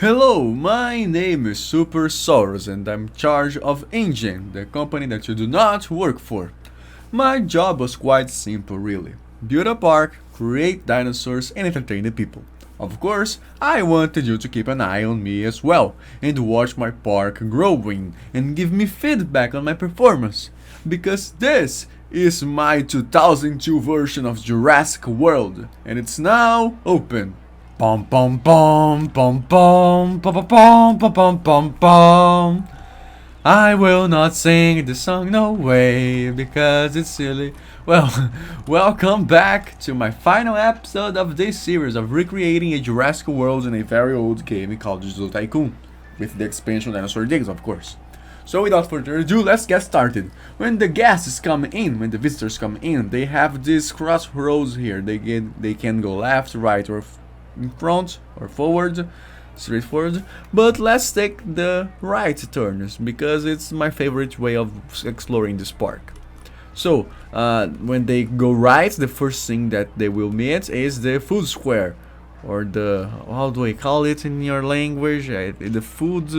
Hello, my name is Spinosaurus and I'm in charge of Engine, the company that you do not work for. My job was quite simple really. Build a park, create dinosaurs and entertain the people. Of course, I wanted you to keep an eye on me as well and watch my park growing and give me feedback on my performance. Because this is my 2002 version of Jurassic World and it's now open. Pom pom pom pom pom pom pom pom pom pom pom. I will not sing the song, no way, because it's silly. Well, welcome back to my final episode of this series of recreating a Jurassic World in a very old game called Digital Tycoon, with the expansion Dinosaur Digs, of course. So without further ado, let's get started. When the guests come in, when the visitors come in, they have these crossroads here. They can go left, right, or in front or forward, straight forward, but let's take the right turns because it's my favorite way of exploring this park. So when they go right, the first thing that they will meet is the food square, or the, how do I call it in your language, the food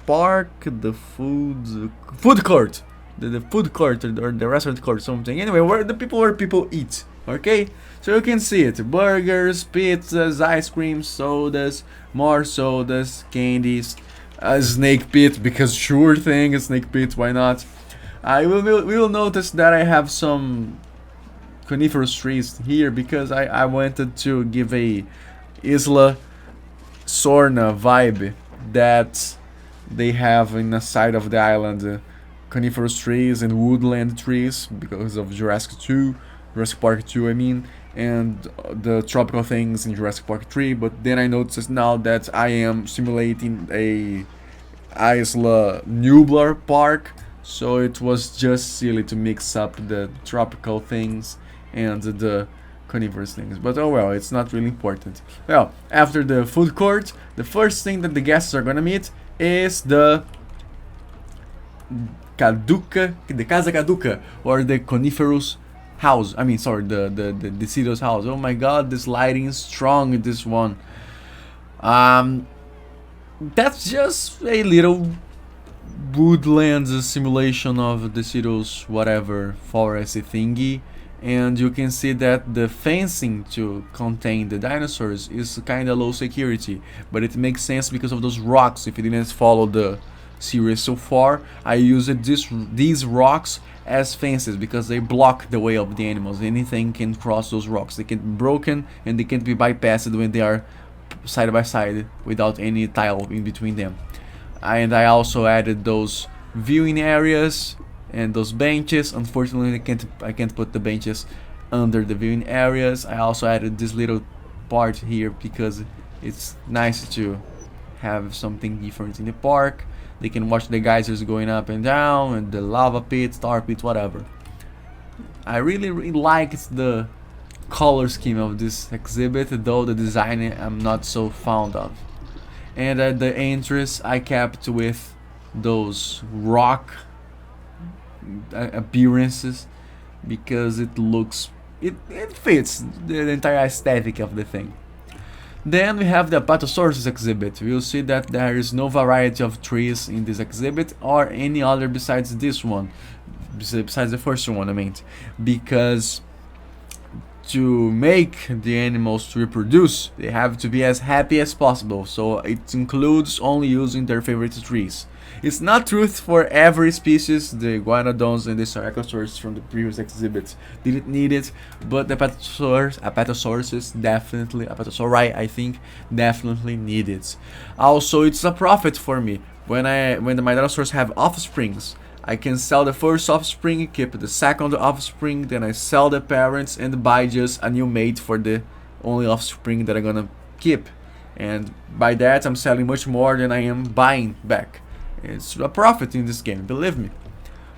park, the food court, the food court, or the restaurant court, something, anyway, where people eat. Okay, so you can see it: burgers, pizzas, ice cream, sodas, more sodas, candies, a snake pit, because sure thing, a snake pit, why not? We will notice that I have some coniferous trees here because I wanted to give a Isla Sorna vibe that they have in the side of the island, coniferous trees and woodland trees because of Jurassic Park 2, I mean, and the tropical things in Jurassic Park 3, but then I noticed now that I am simulating a Isla Nublar park, so it was just silly to mix up the tropical things and the coniferous things. But oh well, it's not really important. Well, after the food court, the first thing that the guests are gonna meet is the Casa Caduca, or the coniferous house. I mean, sorry, the deciduous house. Oh my god, this lighting is strong in this one. That's just a little woodland simulation of deciduous whatever foresty thingy, and you can see that the fencing to contain the dinosaurs is kind of low security, but it makes sense because of those rocks. If you didn't follow the series so far, I used these rocks as fences because they block the way of the animals. Anything can cross those rocks. They can be broken and they can't be bypassed when they are side by side without any tile in between them. And I also added those viewing areas and those benches. Unfortunately, I can't put the benches under the viewing areas. I also added this little part here because it's nice to have something different in the park. They can watch the geysers going up and down, and the lava pits, tar pits, whatever. I really liked the color scheme of this exhibit, though the design I'm not so fond of. And at the entrance, I kept with those rock appearances because it fits the entire aesthetic of the thing. Then we have the Apatosaurus exhibit. You'll see that there is no variety of trees in this exhibit or any other besides this one, besides the first one I meant, because to make the animals to reproduce, they have to be as happy as possible, so it includes only using their favorite trees. It's not true for every species. The iguanodons and the Ceratops from the previous exhibits didn't need it, but the Apatosaurus definitely, Apatosauri I think, definitely need it. Also, it's a profit for me. When my dinosaurs have offsprings, I can sell the first offspring, keep the second offspring, then I sell the parents and buy just a new mate for the only offspring that I'm gonna keep. And by that, I'm selling much more than I am buying back. It's a profit in this game, believe me.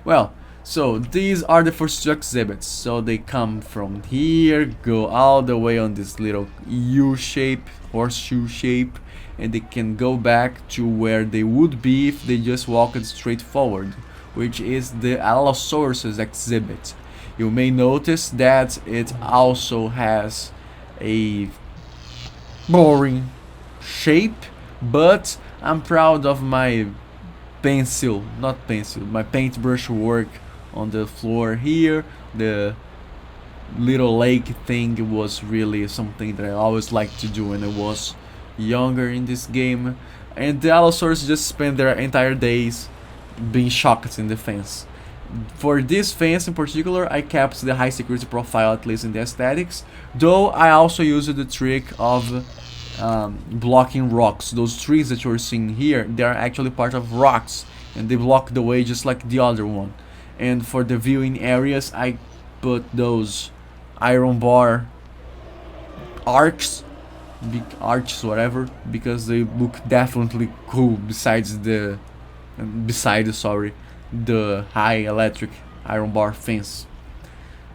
Well, so these are the first two exhibits. So they come from here, go all the way on this little U shape, horseshoe shape, and they can go back to where they would be if they just walked straight forward, which is the Allosaurus exhibit. You may notice that it also has a boring shape, but I'm proud of my my paintbrush work on the floor here. The little lake thing was really something that I always liked to do when I was younger in this game. And the Allosaurus just spend their entire days being shocked in the fence. For this fence in particular, I kept the high security profile, at least in the aesthetics, though I also used the trick of blocking rocks. Those trees that you're seeing here, they are actually part of rocks, and they block the way just like the other one. And for the viewing areas, I put those iron bar arcs, big arches, whatever, because they look definitely cool beside the high electric iron bar fence.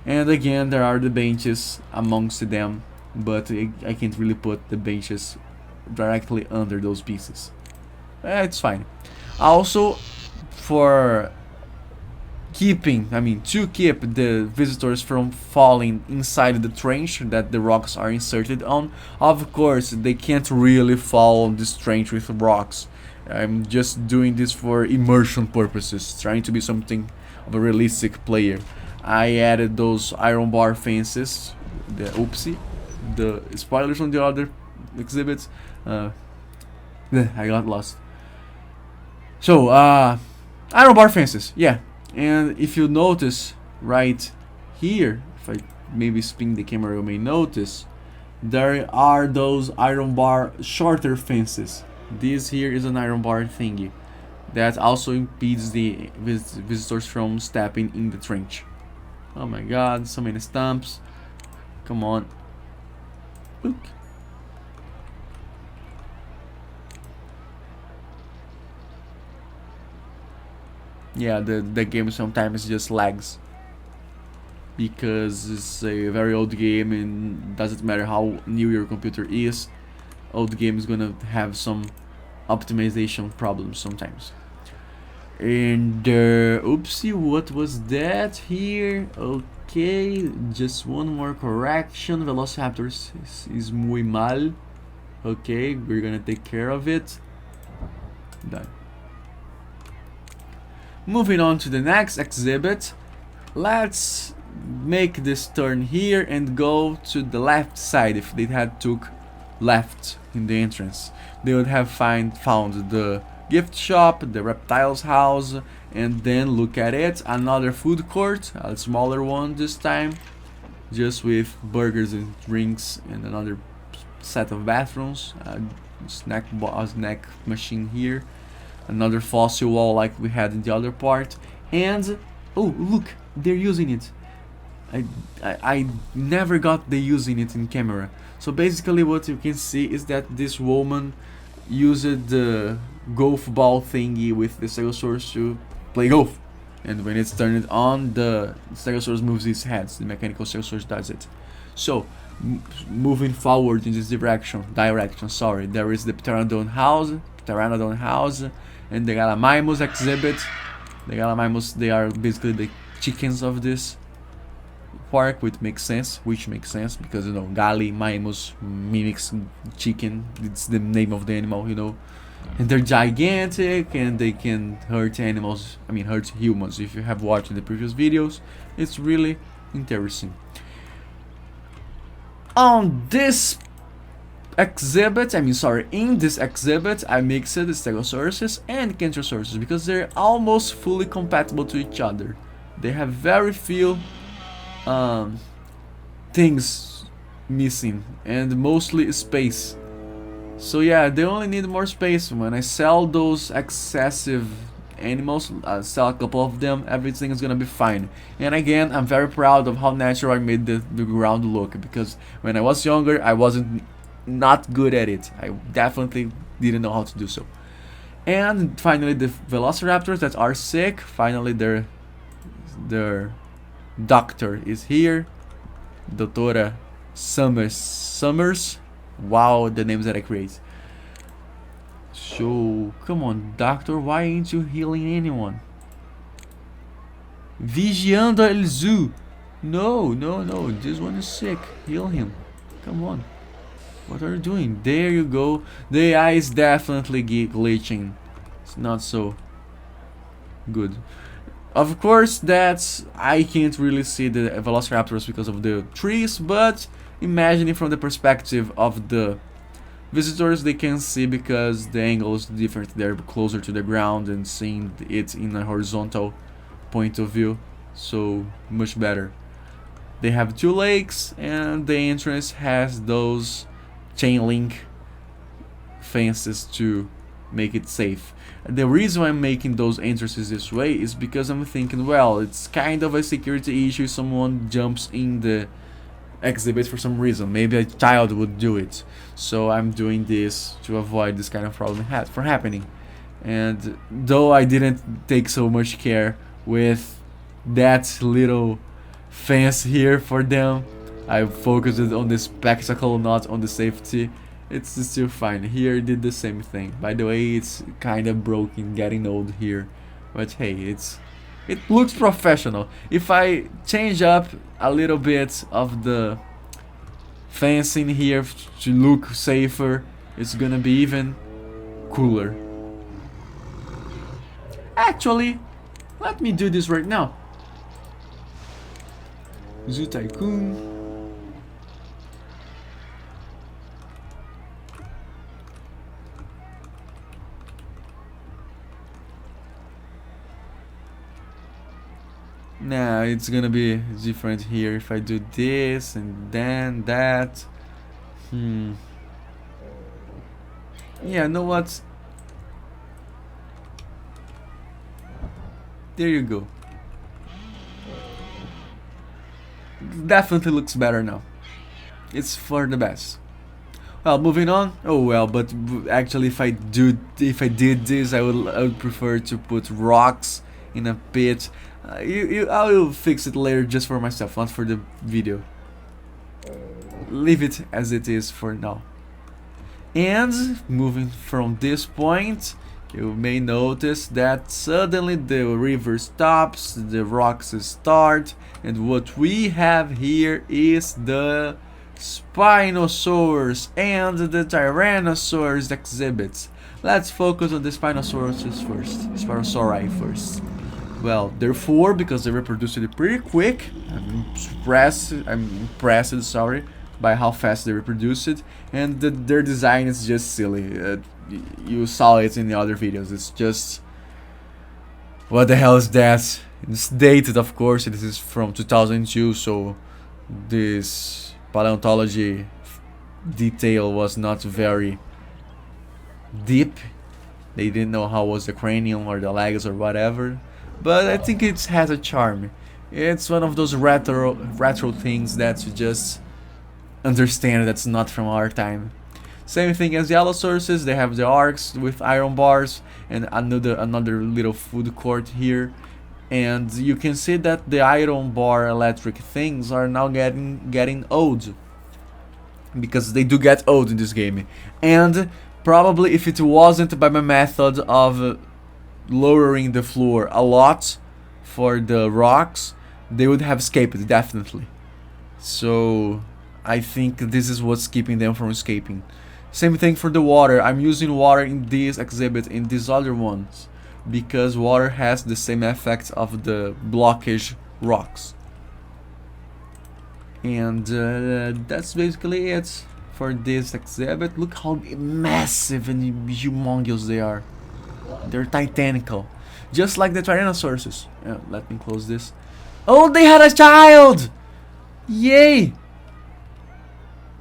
And again, there are the benches amongst them, but I can't really put the benches directly under those pieces. It's fine. Also, for to keep the visitors from falling inside the trench that the rocks are inserted on, of course they can't really fall on this trench with rocks. I'm just doing this for immersion purposes, trying to be something of a realistic player. I added those iron bar fences, the spoilers on the other exhibits. I got lost. So, iron bar fences, yeah. And if you notice right here, if I maybe spin the camera, you may notice there are those iron bar shorter fences. This here is an iron bar thingy that also impedes the visitors from stepping in the trench. Oh my god, so many stumps. Come on. Look. Yeah, the game sometimes just lags because it's a very old game, and doesn't matter how new your computer is, old game is gonna have some optimization problems sometimes. And oopsie, what was that here? Okay, just one more correction. Velociraptor is muy mal. Okay, we're gonna take care of it. Done. Moving on to the next exhibit, let's make this turn here and go to the left side. If they had took left in the entrance, they would have found the gift shop, the Reptiles House, and then look at it, another food court, a smaller one this time, just with burgers and drinks, and another set of bathrooms, a snack machine here, another fossil wall like we had in the other part, and oh look, they're using it. I never got the using it in camera. So basically what you can see is that this woman used the golf ball thingy with the Stegosaurus to play golf, and when it's turned on, the Stegosaurus moves its head. The mechanical Stegosaurus does it. So moving forward in this direction, sorry, there is the Pteranodon house, and the Gallimimus exhibit. The Gallimimus, they are basically the chickens of this park, which makes sense because, you know, Gallimimus mimics chicken. It's the name of the animal, you know. And they're gigantic, and they can hurt humans. If you have watched the previous videos, it's really interesting. On this exhibit, in this exhibit, I mixed the Stegosauruses and Kentrosauruses because they're almost fully compatible to each other. They have very few things missing, and mostly space. So yeah, they only need more space. When I sell those excessive animals, I sell a couple of them, everything is gonna be fine. And again, I'm very proud of how natural I made the ground look, because when I was younger, I wasn't not good at it. I definitely didn't know how to do so. And finally, the Velociraptors that are sick. Finally, their doctor is here, Doutora Summers. Wow, the names that I create. So, come on, doctor, why ain't you healing anyone? Vigiando el zoo. No, this one is sick. Heal him. Come on. What are you doing? There you go. The AI is definitely glitching. It's not so good. Of course, that's I can't really see the Velociraptors because of the trees, but imagining from the perspective of the visitors, they can see because the angle is different. They're closer to the ground and seeing it in a horizontal point of view, so much better. They have two lakes, and the entrance has those chain link fences to make it safe. The reason I'm making those entrances this way is because I'm thinking, well, it's kind of a security issue if someone jumps in the exhibit for some reason. Maybe a child would do it. So I'm doing this to avoid this kind of problem from happening. And though I didn't take so much care with that little fence here for them, I focused on the spectacle, not on the safety. It's still fine. Here it did the same thing. By the way, it's kind of broken, getting old here, but hey, it looks professional. If I change up a little bit of the fencing here to look safer, it's gonna be even cooler. Actually, let me do this right now. Zoo Tycoon. Nah, it's gonna be different here if I do this and then that. Yeah, know what? There you go. Definitely looks better now. It's for the best. Well, moving on. Oh well, but actually, if I did this, I would prefer to put rocks in a pit. I will fix it later just for myself, not for the video. Leave it as it is for now. And moving from this point, you may notice that suddenly the river stops, the rocks start, and what we have here is the Spinosaurus and the Tyrannosaurus exhibits. Let's focus on the Spinosaurus first. Well, they're 4 because they reproduced it pretty quick. I'm impressed, sorry, by how fast they reproduce it, and their design is just silly. You saw it in the other videos. It's just, what the hell is that? It's dated, of course. This is from 2002, so this paleontology detail was not very deep. They didn't know how was the cranium or the legs or whatever. But I think it has a charm. It's one of those retro things that you just understand that's not from our time. Same thing as the Allosauruses, they have the arcs with iron bars and another little food court here. And you can see that the iron bar electric things are now getting old. Because they do get old in this game. And probably if it wasn't by my method of lowering the floor a lot for the rocks, they would have escaped, definitely. So I think this is what's keeping them from escaping. Same thing for the water. I'm using water in this exhibit, in these other ones, because water has the same effect of the blockage rocks. And that's basically it for this exhibit. Look how massive and humongous they are. They're titanical, just like the Tyrannosaurus. Let me close this. Oh, they had a child! Yay!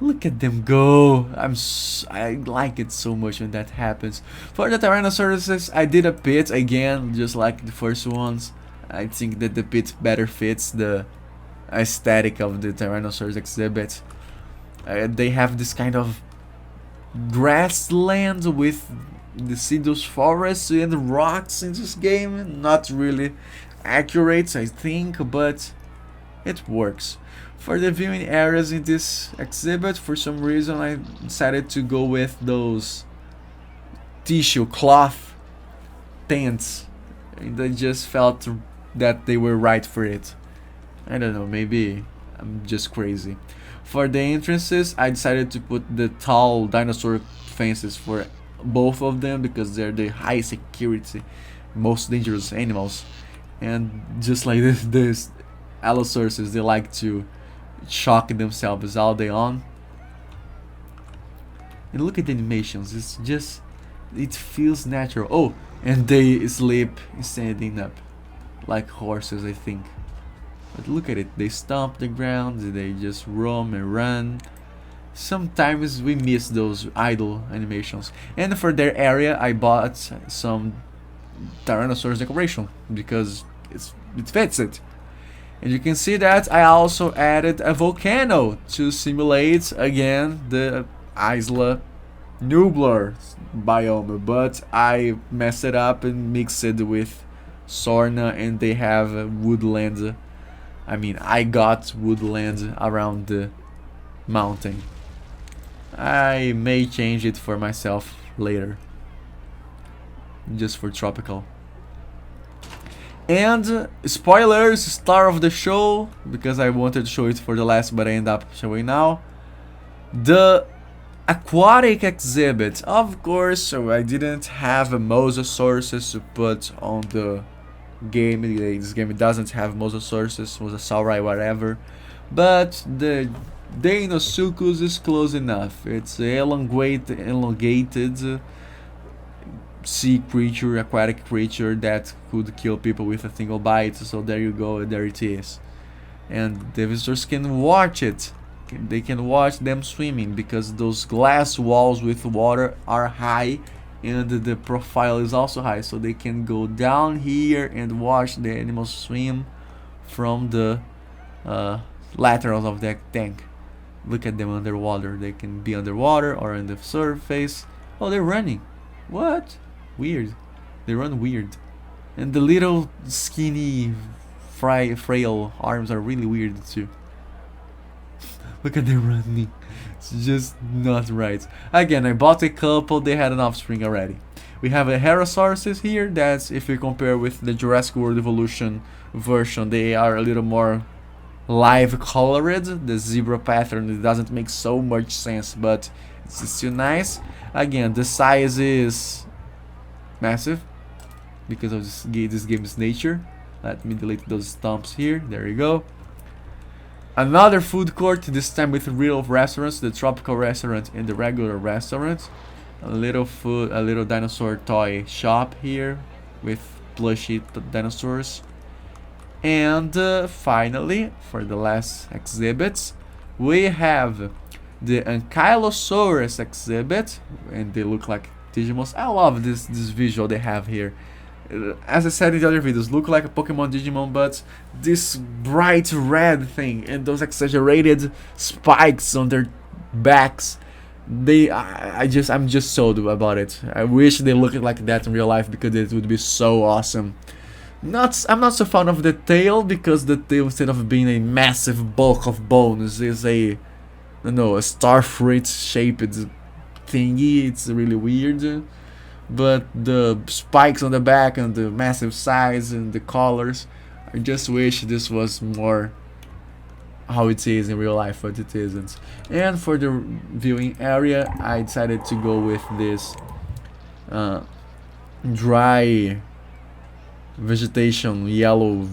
Look at them go. I like it so much when that happens. For the Tyrannosaurus, I did a pit again, just like the first ones. I think that the pit better fits the aesthetic of the Tyrannosaurus exhibit. They have this kind of grassland with deciduous forests and rocks in this game. Not really accurate, I think, but it works. For the viewing areas in this exhibit, for some reason I decided to go with those tissue cloth tents, and I just felt that they were right for it. I don't know, maybe I'm just crazy. For the entrances, I decided to put the tall dinosaur fences for both of them because they're the high security, most dangerous animals. And just like this Allosaurus, they like to shock themselves all day on. And look at the animations, it's just, it feels natural. Oh, and they sleep standing up like horses, I think. But look at it, they stomp the ground, they just roam and run. Sometimes we miss those idle animations. And for their area, I bought some Tyrannosaurus decoration because it fits it. And you can see that I also added a volcano to simulate again the Isla Nublar biome, but I messed it up and mixed it with Sorna, and they have a woodland. I mean, I got woodland around the mountain. I may change it for myself later, just for tropical. And spoilers, star of the show, because I wanted to show it for the last, but I end up showing now. The Aquatic exhibit. Of course, so I didn't have a Mosasaurus to put on the game. This game doesn't have Mosasaurus, Mosasauri, whatever. But the Deinosuchus is close enough. It's elongated sea creature, aquatic creature that could kill people with a single bite. So there you go, there it is. And the visitors can watch it. They can watch them swimming because those glass walls with water are high and the profile is also high, so they can go down here and watch the animals swim from the laterals of that tank. Look at them underwater. They can be underwater or on the surface. Oh, they're running. What? Weird. They run weird. And the little skinny frail arms are really weird too. Look at them running. It's just not right. Again, I bought a couple. They had an offspring already. We have a Herosaurus here. That's, if you compare with the Jurassic World Evolution version, they are a little more live colored. The zebra pattern, it doesn't make so much sense, but it's still nice. Again, the size is massive because of this game's nature. Let me delete those stumps here. There you go. Another food court, this time with real restaurants, the tropical restaurant and the regular restaurant. A little dinosaur toy shop here with plushy dinosaurs. And finally, for the last exhibits, we have the Ankylosaurus exhibit, and they look like Digimons. I love this visual they have here. As I said in the other videos, look like a Pokemon Digimon, but this bright red thing and those exaggerated spikes on their backs, I'm just sold about it. I wish they looked like that in real life because it would be so awesome. I'm not so fond of the tail because the tail, instead of being a massive bulk of bones, is a starfruit shaped thingy. It's really weird. But the spikes on the back and the massive size and the colors, I just wish this was more how it is in real life, but it isn't. And for the viewing area, I decided to go with this dry vegetation, yellow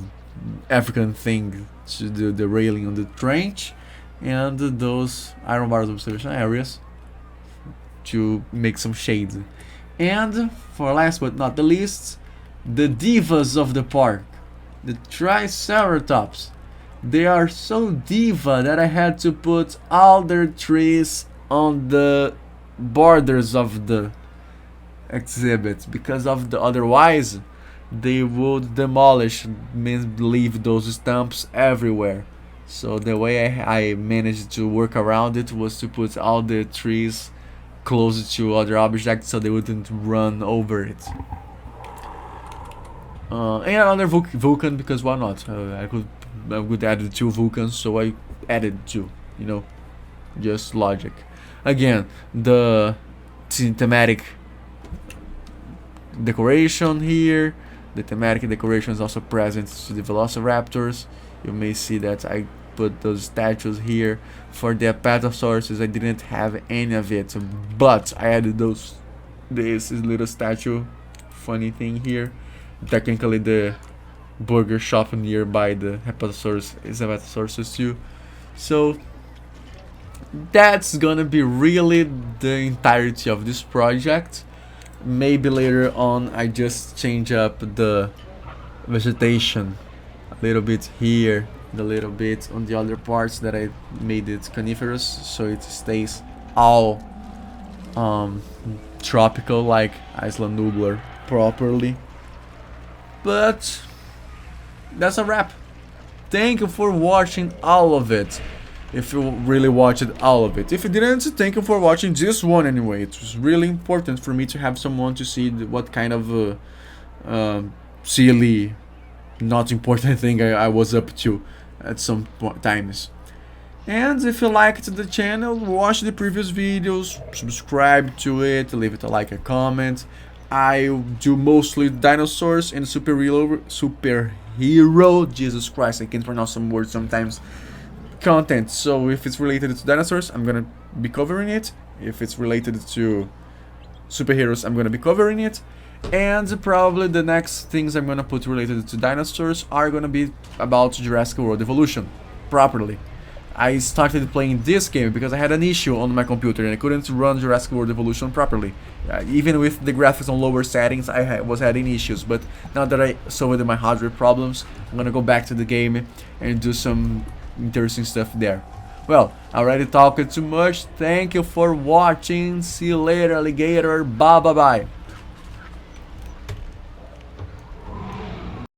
African thing to do the railing on the trench, and those iron bars observation areas to make some shade. And for last but not the least, the divas of the park, the Triceratops. They are so diva that I had to put all their trees on the borders of the exhibit because otherwise they would demolish and leave those stumps everywhere. So the way I managed to work around it was to put all the trees close to other objects so they wouldn't run over it. And another vulcan, because why not? I could add 2 vulcans, so I added 2. Just logic. Again, the thematic decoration here. The thematic decoration is also present to the Velociraptors. You may see that I put those statues here. For the Apatosaurus, I didn't have any of it, but I added this little statue, funny thing here. Technically, the burger shop nearby the Apatosaurus is Apatosaurus too. So that's gonna be really the entirety of this project. Maybe later on I just change up the vegetation a little bit here, a little bit on the other parts that I made it coniferous, so it stays all tropical like Isla Nublar properly. But that's a wrap. Thank you for watching all of it. If you really watched all of it. If you didn't, thank you for watching this one anyway. It was really important for me to have someone to see what kind of silly, not important thing I was up to at some times. And if you liked the channel, watch the previous videos, subscribe to it, leave it a like, a comment. I do mostly dinosaurs and superhero, Jesus Christ, I can't pronounce some words sometimes, content. So if it's related to dinosaurs, I'm gonna be covering it. If it's related to superheroes, I'm gonna be covering it. And probably the next things I'm gonna put related to dinosaurs are gonna be about Jurassic World Evolution properly. I started playing this game because I had an issue on my computer and I couldn't run Jurassic World Evolution properly. Even with the graphics on lower settings, I was having issues. But now that I solved my hardware problems, I'm gonna go back to the game and do some interesting stuff there. Well, I already talked too much. Thank you for watching. See you later, alligator. Bye bye bye.